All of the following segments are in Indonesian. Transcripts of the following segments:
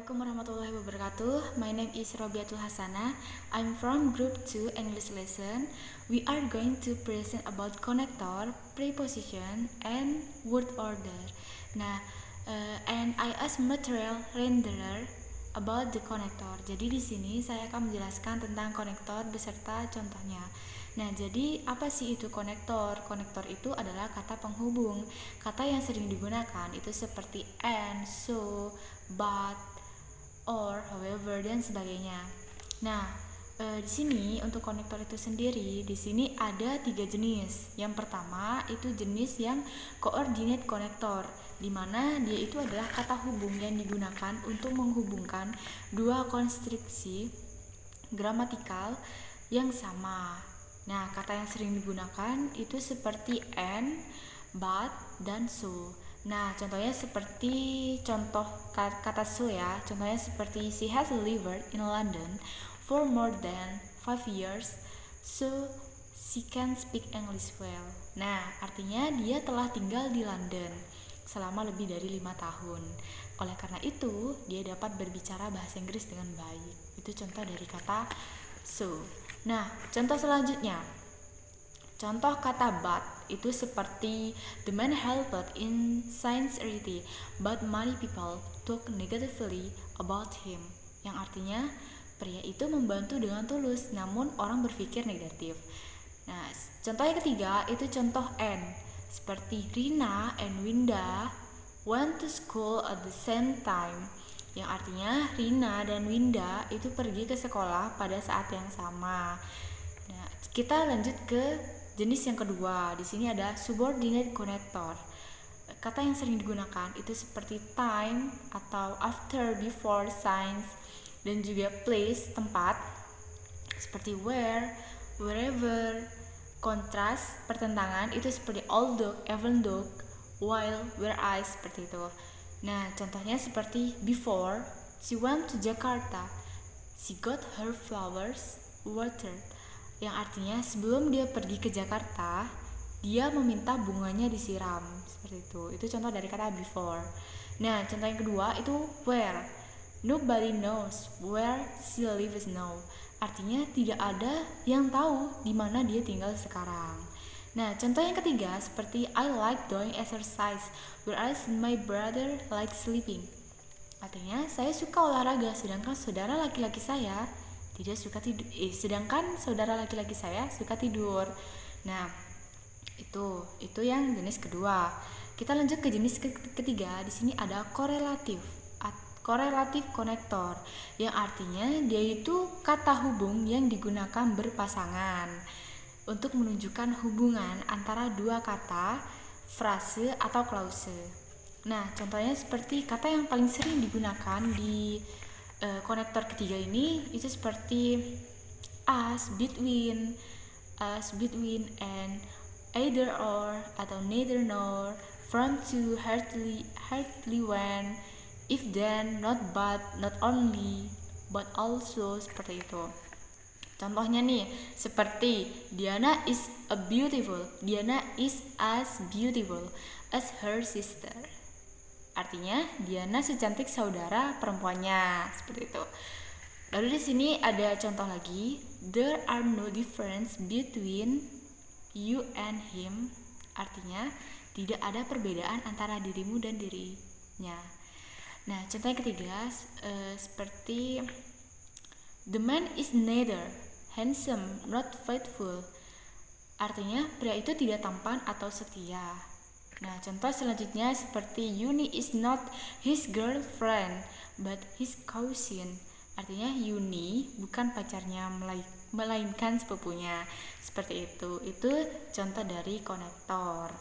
Assalamualaikum warahmatullahi wabarakatuh. My name is Robiatul Hasana. I'm from Group 2 English lesson. We are going to present about connector, preposition, and word order. And I ask material renderer about the connector. Jadi di sini saya akan menjelaskan tentang konektor beserta contohnya. Nah, jadi apa sih itu konektor? Konektor itu adalah kata penghubung. Kata yang sering digunakan itu seperti and, so, but, or, however, dan sebagainya. Nah, di sini untuk konektor itu sendiri, di sini ada 3 jenis. Yang pertama itu jenis yang coordinate connector, di mana dia itu adalah kata hubung yang digunakan untuk menghubungkan dua konstruksi gramatikal yang sama. Nah, kata yang sering digunakan itu seperti and, but, dan so. Nah, contohnya seperti contoh kata so ya. Contohnya seperti she has lived in London for more than 5 years, so she can speak English well. Nah, artinya dia telah tinggal di London selama lebih dari 5 tahun. Oleh karena itu, dia dapat berbicara bahasa Inggris dengan baik. Itu contoh dari kata so. Nah, contoh selanjutnya. Contoh kata but itu seperti the man helped in sincerity, but many people talk negatively about him. Yang artinya, pria itu membantu dengan tulus, namun orang berpikir negatif. Nah, contoh yang ketiga itu contoh and. Seperti Rina and Winda went to school at the same time. Yang artinya Rina dan Winda itu pergi ke sekolah pada saat yang sama. Nah, kita lanjut ke jenis yang kedua. Di sini ada subordinate connector. Kata yang sering digunakan itu seperti time atau after, before, since, dan juga place, tempat, seperti where, wherever. Kontras, pertentangan itu seperti although, even though, while, whereas, seperti itu. Nah, contohnya seperti before, she went to Jakarta, she got her flowers watered. Yang artinya sebelum dia pergi ke Jakarta, dia meminta bunganya disiram. Seperti itu. Itu contoh dari kata before. Nah, contoh yang kedua itu where. Nobody knows where she lives now. Artinya tidak ada yang tahu di mana dia tinggal sekarang. Nah, contoh yang ketiga seperti I like doing exercise, whereas my brother likes sleeping. Artinya saya suka olahraga, sedangkan saudara laki-laki saya tidak suka tidur. Sedangkan saudara laki-laki saya suka tidur. Nah, itu yang jenis kedua. Kita lanjut ke jenis ketiga. Di sini ada korelatif konektor, yang artinya dia itu kata hubung yang digunakan berpasangan untuk menunjukkan hubungan antara dua kata, frase, atau klause. Nah, contohnya seperti kata yang paling sering digunakan di konektor ketiga ini itu seperti as, between, and either or atau neither nor, from to, hardly when, if then, not but, not only, but also, seperti itu. Contohnya nih, seperti Diana is as beautiful as her sister. Artinya Diana secantik saudara perempuannya, seperti itu. Lalu di sini ada contoh lagi, there are no difference between you and him. Artinya tidak ada perbedaan antara dirimu dan dirinya. Nah, contoh yang ketiga seperti the man is neither handsome not faithful. Artinya pria itu tidak tampan atau setia. Nah, contoh selanjutnya seperti Yuni is not his girlfriend but his cousin. Artinya Yuni bukan pacarnya melainkan sepupunya. Seperti itu. Itu contoh dari konektor.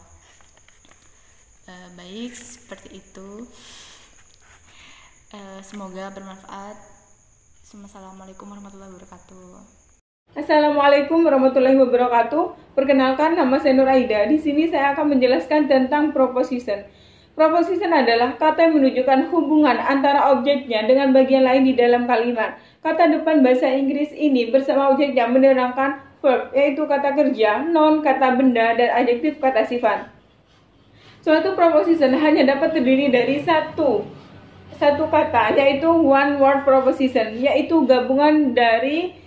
Baik, seperti itu. Semoga bermanfaat. Assalamualaikum warahmatullahi wabarakatuh. Assalamualaikum warahmatullahi wabarakatuh. Perkenalkan, nama saya Nur Aida. Di sini saya akan menjelaskan tentang proposition. Proposition adalah kata yang menunjukkan hubungan antara objeknya dengan bagian lain di dalam kalimat. Kata depan bahasa Inggris ini bersama objeknya menerangkan verb, yaitu kata kerja, noun, kata benda, dan adjektif kata sifat. Suatu proposition hanya dapat terdiri dari satu satu kata, yaitu one word proposition, yaitu gabungan dari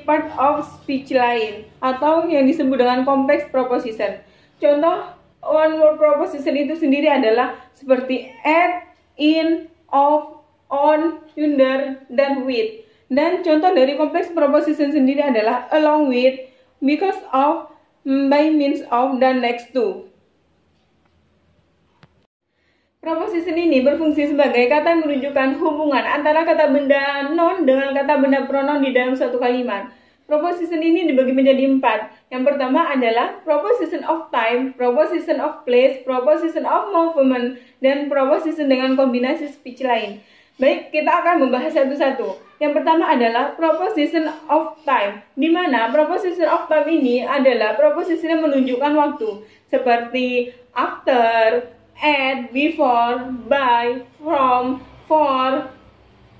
part of speech lain atau yang disebut dengan complex proposition. Contoh one word proposition itu sendiri adalah seperti at, in, of, on, under, dan with. Dan contoh dari complex proposition sendiri adalah along with, because of, by means of, dan next to. Proposition ini berfungsi sebagai kata yang menunjukkan hubungan antara kata benda noun dengan kata benda pronoun di dalam suatu kalimat. Proposition ini dibagi menjadi 4. Yang pertama adalah proposition of time, proposition of place, proposition of movement, dan proposition dengan kombinasi speech lain. Baik, kita akan membahas satu-satu. Yang pertama adalah proposition of time, di mana proposition of time ini adalah proposition yang menunjukkan waktu, seperti after, at, before, by, from, for,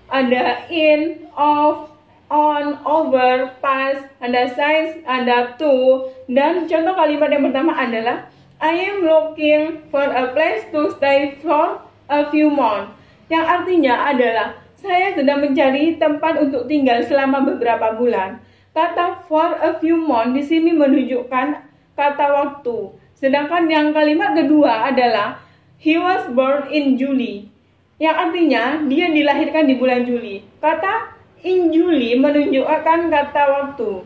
ada in, of, on, over, past, ada since, ada to. Dan contoh kalimat yang pertama adalah I am looking for a place to stay for a few months, yang artinya adalah saya sedang mencari tempat untuk tinggal selama beberapa bulan. Kata for a few months di sini menunjukkan kata waktu. Sedangkan yang kalimat kedua adalah he was born in July, yang artinya dia dilahirkan di bulan Juli. Kata in July menunjukkan kata waktu.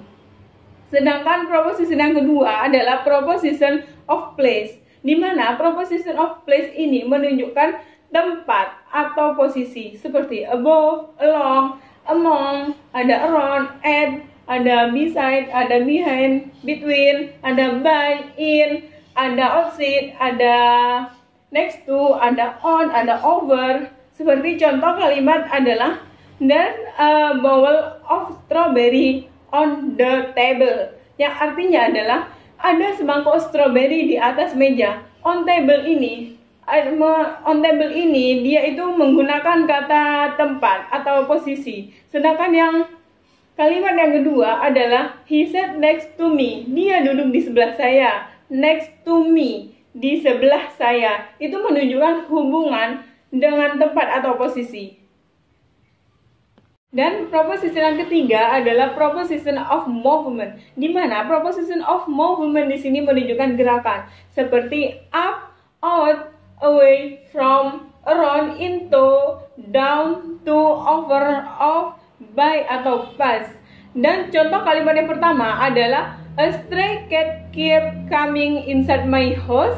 Sedangkan proposition yang kedua adalah proposition of place, di mana proposition of place ini menunjukkan tempat atau posisi, seperti above, along, among, ada around, at, ada beside, ada behind, between, ada by, in, ada outside, ada next to, ada on, ada over. Seperti contoh kalimat adalah there's a bowl of strawberry on the table, yang artinya adalah ada semangkuk strawberry di atas meja. On table ini dia itu menggunakan kata tempat atau posisi. Sedangkan yang kalimat yang kedua adalah he sat next to me, dia duduk di sebelah saya. Next to me, di sebelah saya, itu menunjukkan hubungan dengan tempat atau posisi. Dan proposition yang ketiga adalah proposition of movement, di mana proposition of movement di sini menunjukkan gerakan, seperti up, out, away, from, around, into, down, to, over, off, by, atau past. Dan contoh kalimat yang pertama adalah a stray cat kept coming inside my house.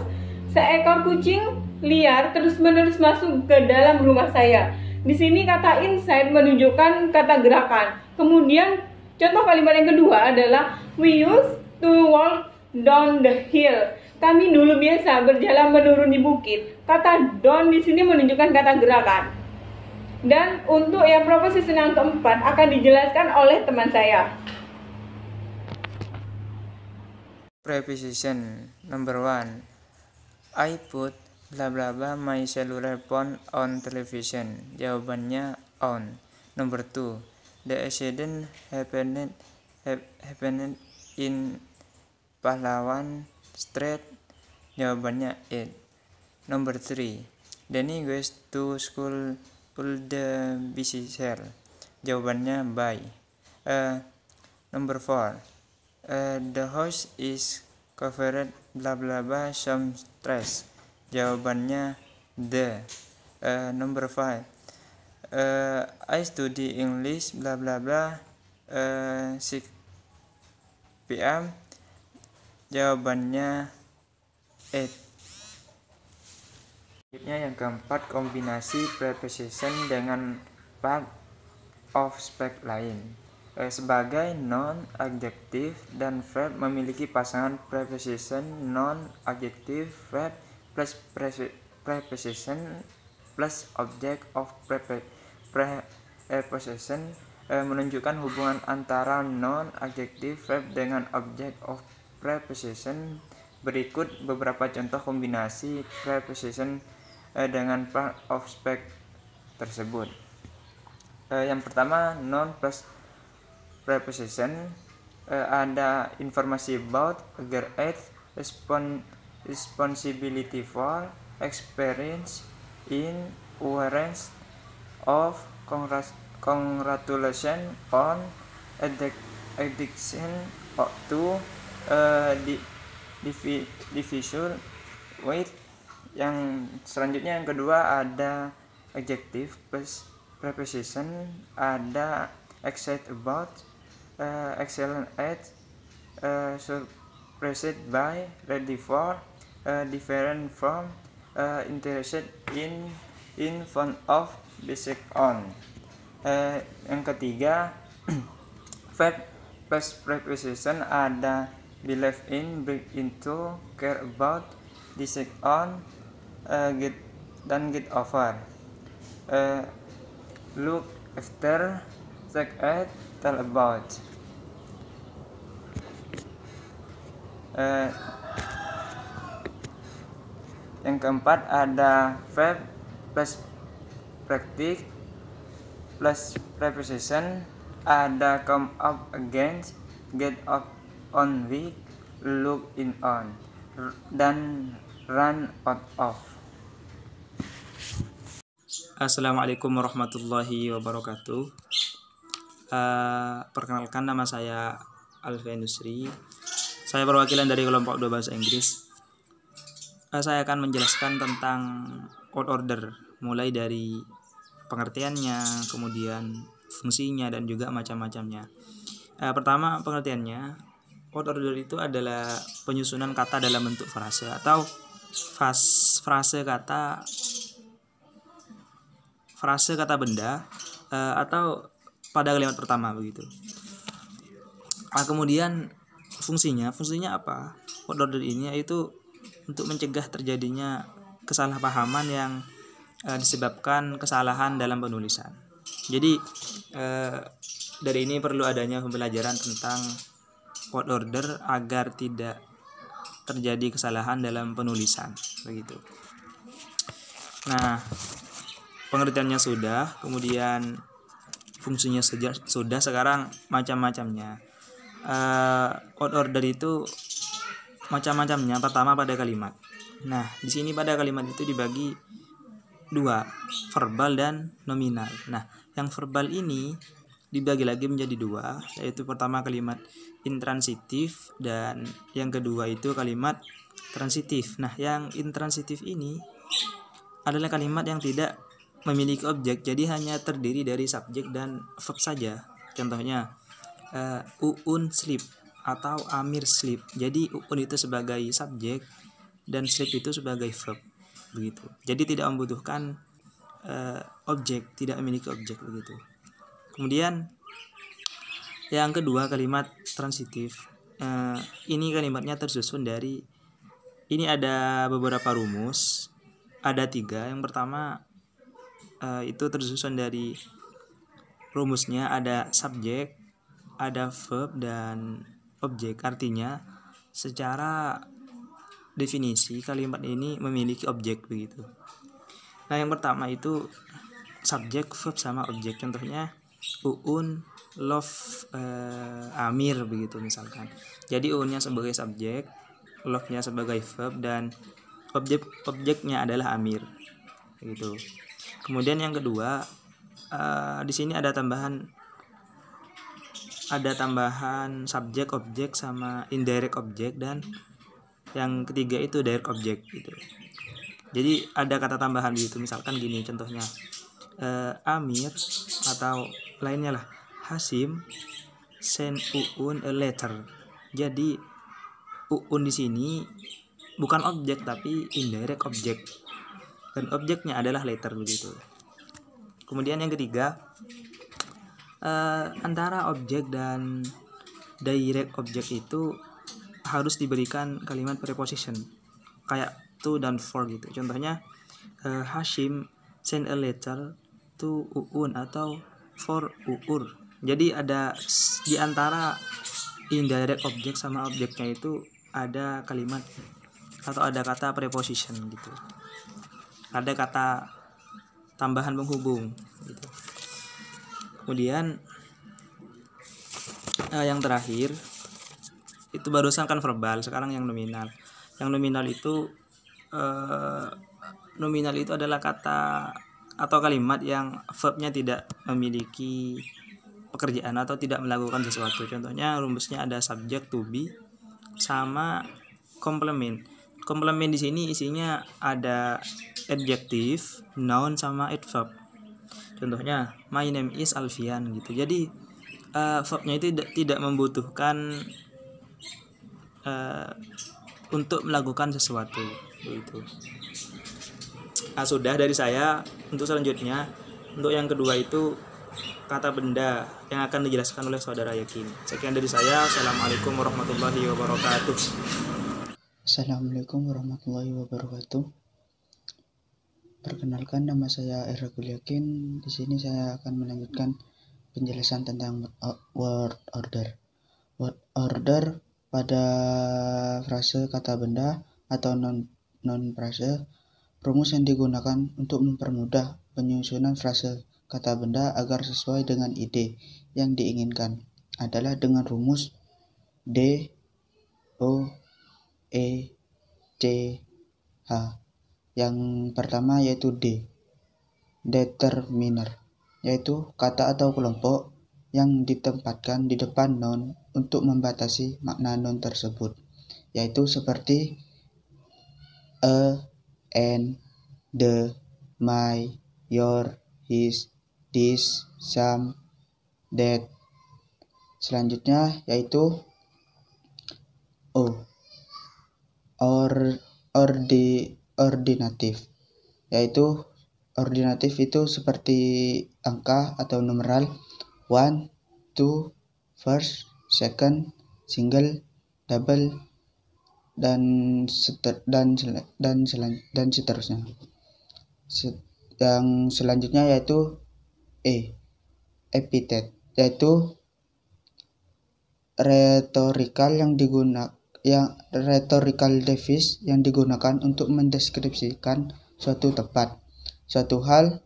Seekor kucing liar terus-menerus masuk ke dalam rumah saya. Di sini kata inside menunjukkan kata gerakan. Kemudian contoh kalimat yang kedua adalah we used to walk down the hill. Kami dulu biasa berjalan menuruni bukit. Kata down di sini menunjukkan kata gerakan. Dan untuk yang proposition yang keempat akan dijelaskan oleh teman saya. Preposition number 1. I put bla bla bla my cellular phone on television. Jawabannya on. Number 2. The accident happened in Pahlawan Street. Jawabannya 8. Number 3. Danny goes to school the busy cell. Jawabannya by. Number 4. The house is covered bla bla bla some stress. Jawabannya the. Number 5. I study English bla bla bla 6 PM. Jawabannya 8. Selanjutnya yang keempat, kombinasi preposition dengan part of speech lain. Sebagai noun, adjective, dan verb memiliki pasangan preposition, noun, adjective, verb plus preposition plus object of preposition menunjukkan hubungan antara noun, adjective, verb dengan object of preposition. Berikut beberapa contoh kombinasi preposition dengan part of speech tersebut. Yang pertama, noun plus preposition. Ada informasi about, agar age, responsibility for, experience in, awareness, of congratulation on addiction to division with. Yang selanjutnya yang kedua ada adjective preposition, ada excited about, excellent at, surprised by, ready for, different from, interested in front of, basic on. Yang ketiga verb plus preposition ada believe in, break into, care about, decide on, get over, look after, check at, tell about. Yang keempat ada verb plus practice plus preposition, ada come up against, get up on with, look in on, dan run out of. Assalamualaikum warahmatullahi wabarakatuh. Perkenalkan, nama saya Alfian Nusri. Saya perwakilan dari kelompok 2 bahasa Inggris. Saya akan menjelaskan tentang word order, mulai dari pengertiannya, kemudian fungsinya, dan juga macam-macamnya. Pertama, pengertiannya. Word order itu adalah penyusunan kata dalam bentuk frase atau frase kata benda atau pada kalimat pertama begitu. Kemudian fungsinya apa? Word order ini yaitu untuk mencegah terjadinya kesalahpahaman yang disebabkan kesalahan dalam penulisan. Jadi dari ini perlu adanya pembelajaran tentang word order agar tidak terjadi kesalahan dalam penulisan begitu. Nah, pengertiannya sudah, kemudian fungsinya sudah, sekarang macam-macamnya. Word order itu macam-macamnya. Pertama pada kalimat. Nah, di sini pada kalimat itu dibagi dua, verbal dan nominal. Nah, yang verbal ini dibagi lagi menjadi dua, yaitu pertama kalimat intransitif dan yang kedua itu kalimat transitif. Nah, yang intransitif ini adalah kalimat yang tidak memiliki objek, jadi hanya terdiri dari subjek dan verb saja. Contohnya Uun sleep atau Amir sleep. Jadi Uun itu sebagai subjek dan sleep itu sebagai verb begitu. Jadi tidak membutuhkan objek, tidak memiliki objek begitu. Kemudian yang kedua kalimat transitif. Ini kalimatnya tersusun dari, ini ada beberapa rumus, ada 3. Yang pertama itu tersusun dari rumusnya ada subjek, ada verb, dan objek. Artinya secara definisi kalimat ini memiliki objek begitu. Nah, yang pertama itu subjek, verb, sama objek. Contohnya Uun love Amir begitu misalkan. Jadi Uunnya sebagai subjek, love-nya sebagai verb, dan objeknya adalah Amir begitu. Kemudian yang kedua di sini ada tambahan subjek, objek, sama indirect objek, dan yang ketiga itu direct objek gitu. Jadi ada kata tambahan gitu, misalkan gini contohnya, Amir atau lainnya lah, Hasim send Uun a letter. Jadi Uun di sini bukan objek tapi indirect objek, dan objeknya adalah letter begitu. Kemudian yang ketiga, antara objek dan direct objek itu harus diberikan kalimat preposition kayak to dan for gitu. Contohnya Hashim send a letter to Uun atau for Uur. Jadi ada di antara indirect objek sama objeknya itu ada kalimat atau ada kata preposition gitu. Ada kata tambahan penghubung gitu. Kemudian yang terakhir itu barusan kan verbal, sekarang yang nominal. Yang nominal itu adalah atau kalimat yang verbnya tidak memiliki pekerjaan atau tidak melakukan sesuatu. Contohnya rumusnya ada subject to be sama complement. Complement di sini isinya ada adjective, noun sama adverb. Contohnya my name is Alfian gitu. Jadi verbnya itu tidak membutuhkan untuk melakukan sesuatu begitu. Sudah dari saya. Untuk selanjutnya, untuk yang kedua itu kata benda yang akan dijelaskan oleh saudara Yakin. Sekian dari saya. Assalamualaikum warahmatullahi wabarakatuh. Assalamualaikum warahmatullahi wabarakatuh. Perkenalkan, nama saya Eragul Yakin. Di sini saya akan melanjutkan penjelasan tentang word order. Word order pada frase kata benda atau non frase, rumus yang digunakan untuk mempermudah penyusunan frase kata benda agar sesuai dengan ide yang diinginkan adalah dengan rumus D, O, E, C, H. Yang pertama yaitu D, determiner, yaitu kata atau kelompok yang ditempatkan di depan noun untuk membatasi makna noun tersebut, yaitu seperti a, and, the, my, your, his, this, some, that. Selanjutnya yaitu O, ordinatif, yaitu ordinatif itu seperti angka atau numeral 1, 2, first, second, single, double, dan seterusnya. Yang selanjutnya yaitu epithet, yaitu rhetorical device yang digunakan untuk mendeskripsikan suatu tempat, suatu hal,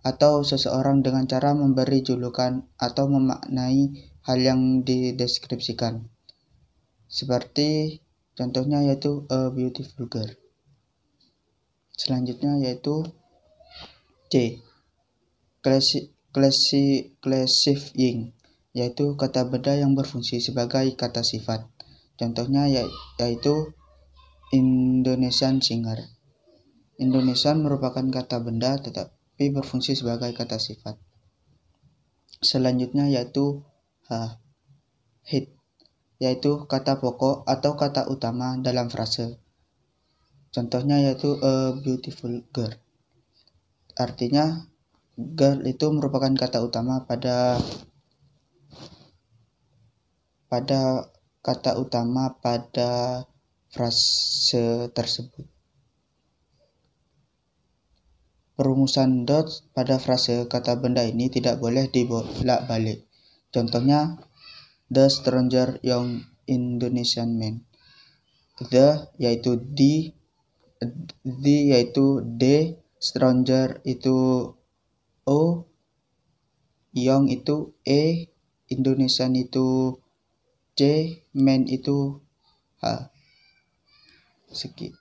atau seseorang dengan cara memberi julukan atau memaknai hal yang dideskripsikan. Seperti contohnya yaitu a beautiful girl. Selanjutnya yaitu C, classifying, yaitu kata benda yang berfungsi sebagai kata sifat. Contohnya yaitu Indonesian singer. Indonesian merupakan kata benda tetapi berfungsi sebagai kata sifat. Selanjutnya yaitu hit, yaitu kata pokok atau kata utama dalam frase. Contohnya yaitu a beautiful girl. Artinya girl itu merupakan kata utama pada frase tersebut. Perumusan dot pada frase kata benda ini tidak boleh dibolak-balik. Contohnya the stranger young Indonesian man. The yaitu D, yaitu D, stranger itu O, young itu E, Indonesian itu C, man itu H. Sekian.